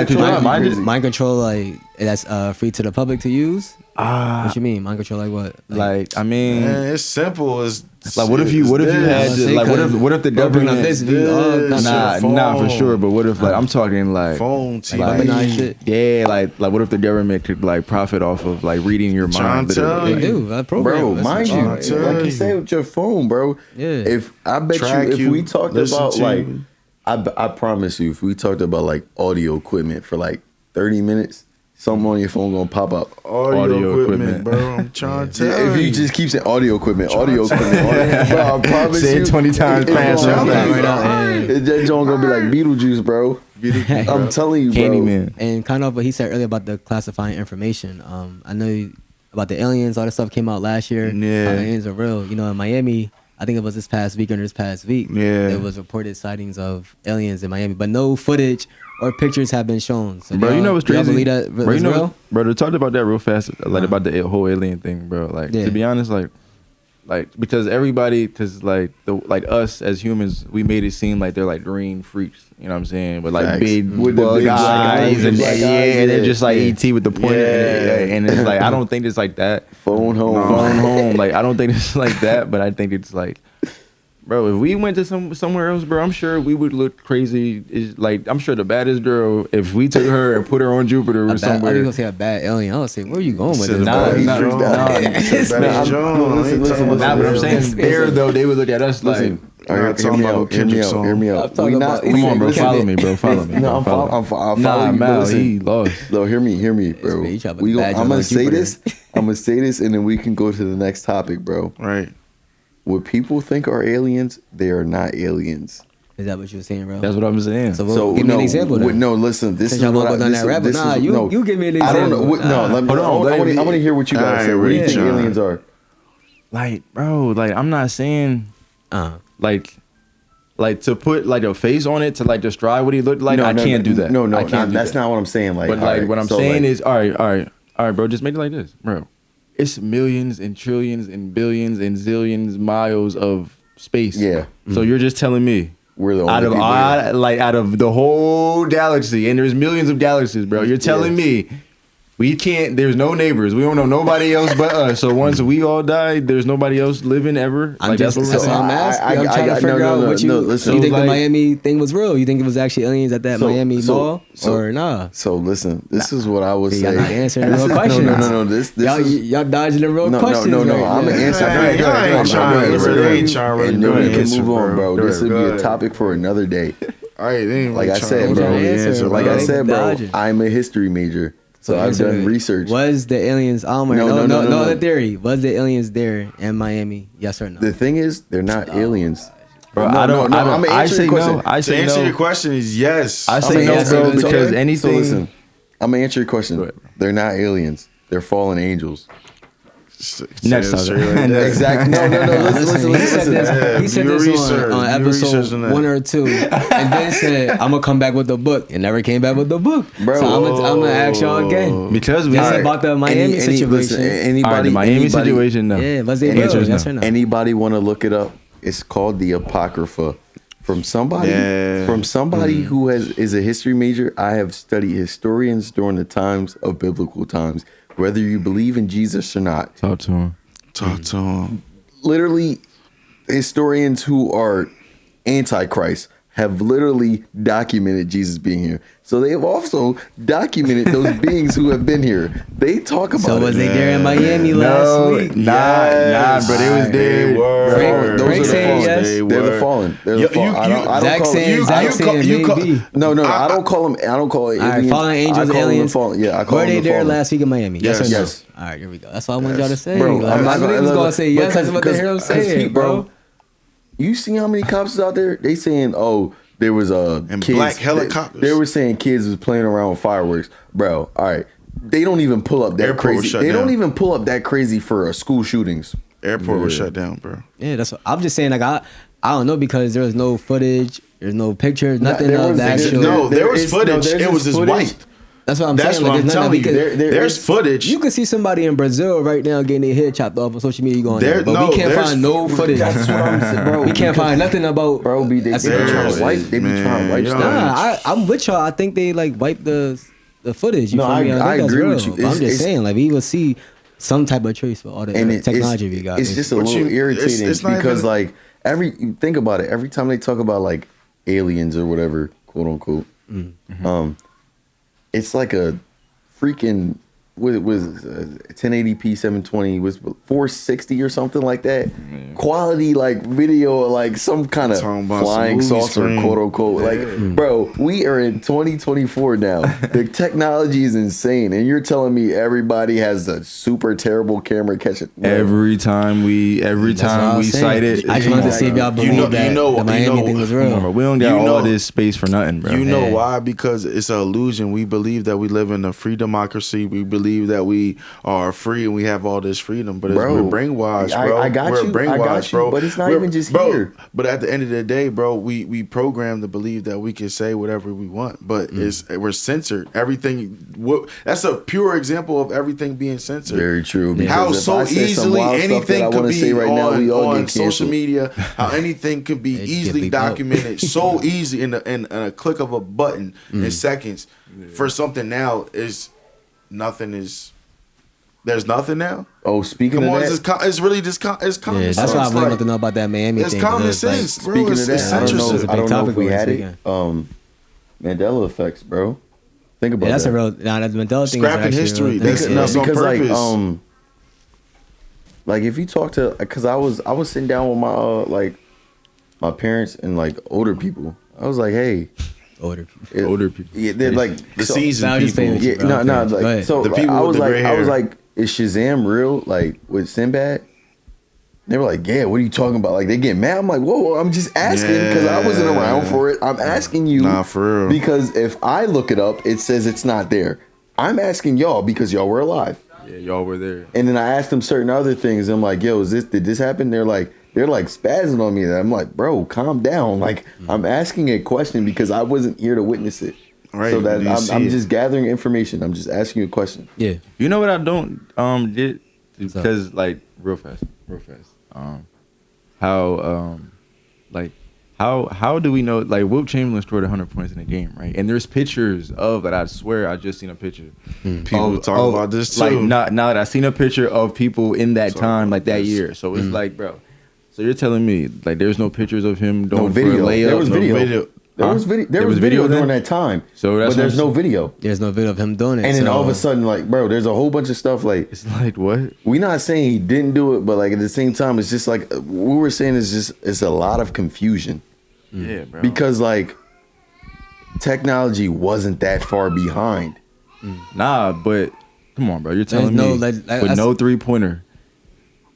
could you mind control, like that's free to the public to use? What you mean mind control? Like what? Like I mean, man, it's simple. It's like what if you had to, like what if the government nah for sure, but what if like I'm talking like phone like, yeah, like what if the government could like profit off of like reading your mind? They do that program, bro. Mind you, like you say with your phone, bro. Yeah. If I bet if we talked about like, I promise you, if we talked about like audio equipment for like 30 minutes. Something on your phone gonna pop up. Audio equipment, bro. I'm trying to tell you. If you just keep saying audio equipment, bro, I promise say it 20 times fast. That joint gonna be like Beetlejuice, bro. I'm telling you, bro. Candyman. And kind of what he said earlier about the classifying information. I know about the aliens. All that stuff came out last year. Yeah, aliens are real. You know, in Miami, I think it was this past week. Yeah, there was reported sightings of aliens in Miami, but no footage or pictures have been shown. So bro, you know what's crazy? Believe that bro, you know, real? Bro, they talked about that real fast, like about the whole alien thing, bro. Like to be honest, like because like us as humans, we made it seem like they're like green freaks. You know what I'm saying? But like big bug eyes and they're just like ET with the pointer. And it's like I don't think it's like that. Phone home. Like I don't think it's like that, but I think it's like. Bro, if we went to somewhere else, bro, I'm sure we would look crazy. Like, I'm sure the baddest girl, if we took her and put her on Jupiter or somewhere. I was gonna say a bad alien. I was say, where are you going with this? Nah, but I'm saying there though, they would look at us like. Hear me out. Come on, bro. Follow me, bro. Follow me. No, I'll follow you. Nah, Mal, he lost. No, hear me, bro. I'm gonna say this, and then we can go to the next topic, bro. Right. What people think are aliens, they are not aliens. Is that what you were saying, bro? That's what I'm saying. So give me an example. No, listen. This is what you give me an example. I don't know. I want to hear what you guys say. What do you think aliens are? Like, bro, like I'm not saying, like to put like a face on it to like describe what he looked like. I can't do that. No, that's not what I'm saying. Like, but like what I'm saying is, all right, bro. Just make it like this, bro. It's millions and trillions and billions and zillions miles of space. Yeah. So you're just telling me we're the only out of the whole galaxy, and there's millions of galaxies, bro. You're telling me we can't. There's no neighbors. We don't know nobody else but us. So once we all die, there's nobody else living ever. I'm trying to figure out what you think the Miami thing was real. You think it was actually aliens at that Miami mall or nah? So listen, this is what I would say. Y'all not answering the real questions. No. This y'all dodging the real questions. No. I'm gonna answer. And then we can move on, bro. This would be a topic for another day. All right, like I said, bro. I'm a history major. So I've done research. Was the aliens? No other theory. Was the aliens there in Miami? Yes or no? The thing is, they're not aliens. Bro, I'm gonna answer your question. To answer your question is yes. I say no, bro, because anything. So listen, I'm gonna answer your question. They're not aliens. They're fallen angels. Next time. Exactly. No. Listen. He said this on episode 1 or 2, and then said, "I'm gonna come back with the book," and never came back with the book. Bro, so I'm gonna ask y'all again because we about the Miami situation. The Miami situation, no. Yeah, was it real? Yes or no? Anybody want to look it up? It's called the Apocrypha. From somebody who is a history major. I have studied historians during the times of biblical times. Whether you believe in Jesus or not. Talk to him. Literally, historians who are antichrist have literally documented Jesus being here. So they have also documented those beings who have been here. They talk about So it. was they there in Miami last week? Nah, bro. They was there. They were. Frank Those are the saying fallen. yes. They're the fallen. They're the fallen. I don't Zach call saying, them. Zach saying maybe. No, I don't call them. I don't call it. All right, aliens. fallen angels, I call aliens. them the fallen. Yeah, I call Were them they the there fallen. last week in Miami? Yes or no? Yes. All right, here we go. That's what I wanted y'all to say. Bro, Like, I'm not I knew they was gonna say yes. That's what they hear them saying, bro. You see how many cops is out there? They saying, oh, there was and kids, black helicopters. They were saying kids was playing around with fireworks, bro. All right, they don't even pull up that Airport was crazy. shut They don't down. even pull up that crazy for school shootings. Airport was shut down, bro. Yeah, that's what I'm just saying. Like I don't know because there was no footage, there's no pictures, nothing there of was- the actual. No, there was is- footage. there's It was just footage. white. That's what I'm That's saying. what Like, I'm there's nothing telling that you. we could- There's footage. You can see somebody in Brazil right now getting their head chopped off on social media going There- there, but no, we can't there's- find no footage. That's what I'm saying, bro. We can't find nothing about. Bro, they be That's trying it. to wipe. They be trying to wipe Man, stuff. Nah, I'm with y'all. I think they like wipe the footage. You No, feel me? I think that's agree real. with you. But I'm just It's- saying, like we will see some type of trace for all the And technology we got. It's just a But little you- irritating it's not because even- like you think about it, every time they talk about like aliens or whatever, quote unquote, it's like a freaking was 1080p 720 was 460 or something like that. Quality like video, like some kind of Talking about flying some movie saucer, screen. quote unquote. Like, bro, we are in 2024 now. The technology is insane, and you're telling me everybody has a super terrible camera catching Every time we That's what I was saying. cite it, I just wanted to see if y'all believe that the Miami thing was real. Come on, bro. We don't got You know- all this space for nothing, bro. You know Yeah. why? Because it's an illusion. We believe that we live in a free democracy. We believe that we are free and we have all this freedom. But Bro, we're brainwashed, bro. I got we're you. brainwashed, I got you, bro. but it's not We're- even just bro, here. But at the end of the day, bro, we programmed to believe that we can say whatever we want. But we're censored. Everything. That's a pure example of everything being censored. Very true. Because How if so I say some easily wild stuff that anything I could wanna be say right now, we all on get social canceled. media. How anything could be It get easily beeped out. documented so easy in a click of a button in seconds. For something now is nothing is. There's nothing now. Oh, speaking Come of on, that, it's really just it's common Yeah, sense. that's why I really Like, want to know about that Miami it's thing. common 'cause, like, sense, bro. speaking It's of that, I don't censorship. It's a know. big I don't know topic if we over had this it. Mandela effects, bro. Think about Yeah, that's that. a real. Nah, that Mandela thing. Scrapping is actually history. A real That's thing. nuts on purpose. Like if you talk to, because I was sitting down with my my parents and like older people. I was like, hey, Older people. Older people. yeah, they're like the so- seasoned Nah, I'm just people. saying- Yeah, Bro, no, go like ahead. so. The people I with was the like, gray I was hair. like, is Shazam real? Like with Sinbad? They were like, yeah. What are you talking about? Like they get mad. I'm like, whoa, I'm just asking because I wasn't around for it. I'm asking you, Nah, for real. because if I look it up, it says it's not there. I'm asking y'all because y'all were alive. Yeah, y'all were there. And then I asked them certain other things. I'm like, yo, did this happen? They're like spazzing on me. And I'm like, bro, calm down. Like I'm asking a question because I wasn't here to witness it. Right, So that you see I'm it. just gathering information. I'm just asking you a question. Yeah. You know what I don't did What's up? because like real fast. How do we know like Wilt Chamberlain scored 100 points in a game, right? And there's pictures of that. I swear I just seen a picture. People talk about this too. Like now that I seen a picture of people in that time, like that year. So it's like, bro. So you're telling me like there's no pictures of him going No video. for a layup? There was no video. There was video. There was video during that time. So that's but there's what I'm no video. There's no video of him doing it. And then so- all of a sudden, like, bro, there's a whole bunch of stuff. Like, It's like what? we not saying he didn't do it, but like at the same time, it's just like what we're saying is just it's a lot of confusion Yeah, bro. because like technology wasn't that far behind. Nah, but come on, bro. You're telling no, me like, with that's- no 3-pointer.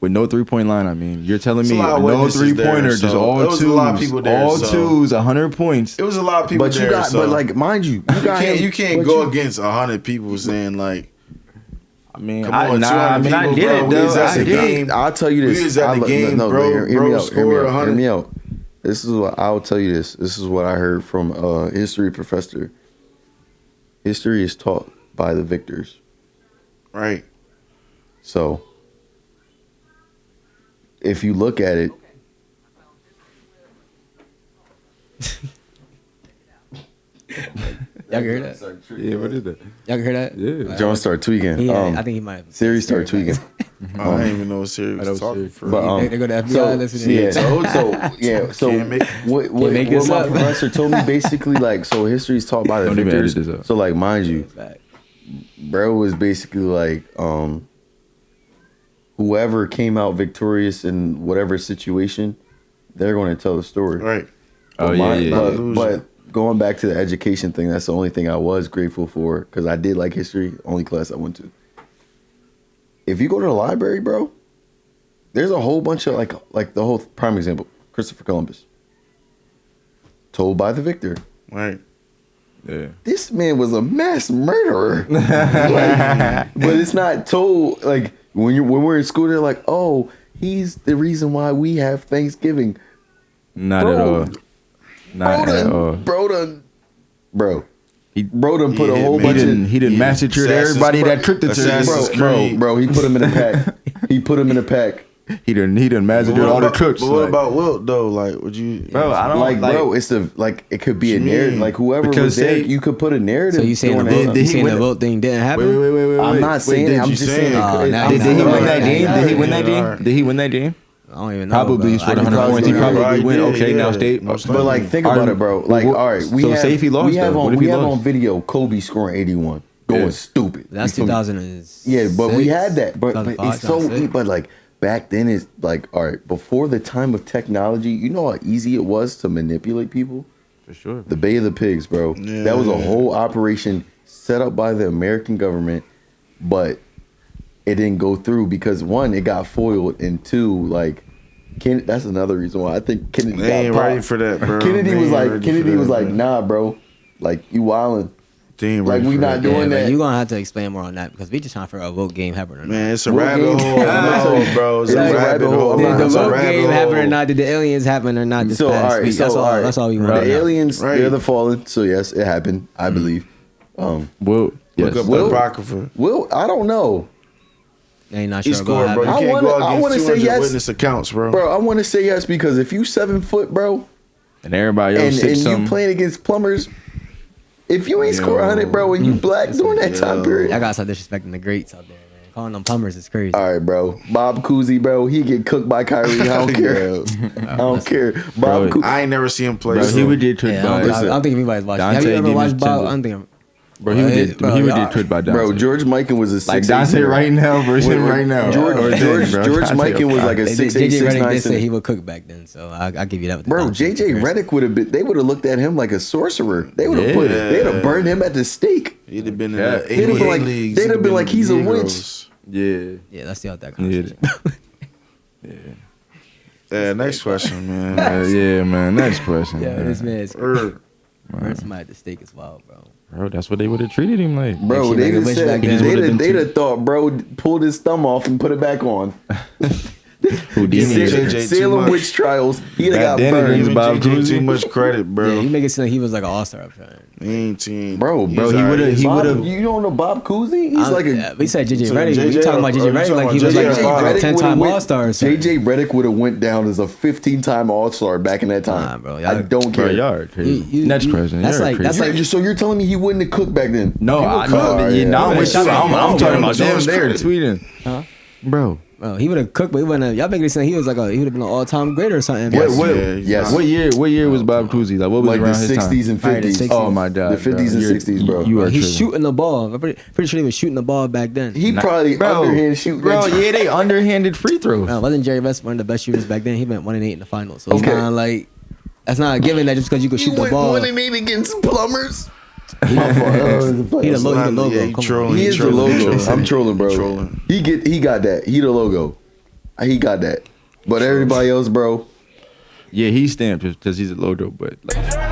With no 3-point line, I mean, you're telling It's a me lot of no witnesses 3-pointer, there, just so all there twos, was a lot of people there, all so- twos, 100 points. It was a lot of people But there. you got, so but like, mind you, you can't but go you- against 100 people saying like, I mean, Come I on, 200 I people, did bro. it We though. was at I the did. game. I'll tell you this. We was at the game, bro. Hear me Bro out. scored 100. Hear me out. This is what I'll tell you. This is what I heard from a history professor. History is taught by the victors. right? So, if you look at it, Y'all can hear that? Yeah, what is that? Y'all can hear that? Yeah. John start tweaking. Yeah, I think he might have. Siri start tweaking. I didn't even know Siri was talking for real. They go to FBI listening. So what my professor told me basically, like, so history is taught by the victors. So like, mind you, bro was basically like, whoever came out victorious in whatever situation, they're going to tell the story. Right. But going back to the education thing, that's the only thing I was grateful for, because I did like history, only class I went to. If you go to the library, bro, there's a whole bunch of like the whole prime example, Christopher Columbus, told by the victor. Right. Yeah. This man was a mass murderer. But it's not told, like, when we're in school, they're like, oh, he's the reason why we have Thanksgiving. Not at all. Not at all. Bro. He put a whole bunch of... He didn't massacre everybody that tricked the church. Bro, he put him in a pack. He didn't massacre all the troops. But what about Wilt though? Like, would you? Bro, I don't like. Bro, it's it could be a narrative. Like whoever was there, you could put a narrative. So you saying the vote thing didn't happen? Wait. I'm not saying it. I'm just saying. Did he win that game? Did he win that game? Did he win that game? I don't even know. Probably scored 100 points. He probably win. Okay, now state. But like, think about it, bro. Like, all right, we have on video Kobe scoring 81, going stupid. That's 2006. Yeah, but we had that. But it's so. But like back then, it's like, all right, before the time of technology, you know how easy it was to manipulate people. For sure. The Bay of the Pigs, bro. Yeah, that was a whole operation set up by the American government, but it didn't go through because one, it got foiled, and two, like, that's another reason why I think Kennedy got ain't popped. ready for that, bro. Kennedy was like, nah, bro, like, you wildin'. Like, we not doing that. You're gonna have to explain more on that because we just trying to figure out what game happened or not. Man, it's a rabbit hole, bro. It's a rabbit hole. Did the vote game happen or not? Did the aliens happen or not? This past week? That's all we want. The aliens, they're the fallen. So yes, it happened. I believe. Wilt, look up the apocrypha. Wilt, I don't know. Ain't not sure. He scored, bro. You can't go against 200 witness accounts, bro. Bro, I want to say yes because if you 7 foot, bro, and everybody else and you playing against plumbers. If you ain't score 100, bro, and you black during that time period, I gotta start disrespecting the greats out there, man. Calling them plumbers is crazy. All right, bro. Bob Cousy, bro, he get cooked by Kyrie. I don't care. I don't care. Bob Cousy. I ain't never seen him play. Bro, he would get tricked by. I don't think anybody's watching. Have you ever watched Bob? I don't think. Bro, he would get tricked by Dante. Bro, George Mikan was a 6'8". Like Dante right now versus him right now. George Mikan was like a 6'8", 6'9". JJ Redick did say he would cook back then, so I'll give you that. Bro, JJ Redick would have been. They would have looked at him like a sorcerer. They would have they'd have burned him at the stake. He'd have been in the 88 leagues. They'd have been like he's a witch. Yeah. Yeah, let's see out that conversation. Yeah. Next question, man. Yeah, man. Next question. Yeah, this man's burn somebody at the stake is wild, bro. Bro, that's what they would have treated him like. Bro, they'd have thought, bro, pulled his thumb off and put it back on. Salem witch trials. He got burned. Bob JJ too much credit, bro. Yeah, he make it seem like he was like an all-star. He ain't team. Bro, he would have. You don't know Bob Cousy? He's like a. We said JJ Redick. We talking about JJ Redick like he was like a 10-time all-star. JJ Redick would have went down as a 15-time all-star back in that time. Nah, bro. I don't care. Y'all are crazy. Next question. That's like. So you're telling me he wouldn't have cooked back then? No, I'm talking about them there tweeting. Huh? Bro. Well, he would have cooked, but he wouldn't. Y'all making it sound he was like he would have been an all-time great or something. Yes. What year was Bob Cousy? Like what was around his time? Like the 60s and 50s. Oh my God. The 50s and 60s, bro. You are he's shooting the ball. I'm pretty sure he was shooting the ball back then. He probably underhand shooting. Bro, they underhanded free throws. Wasn't Jerry West one of the best shooters back then? He went 1-8 in the finals. So it's kind of like that's not a given that just because you could shoot the ball. 1-8 against plumbers. He the logo. He is the logo. I'm trolling, bro. He got that. He the logo. He got that. But everybody else, bro. Yeah, he's stamped because he's a logo, but like.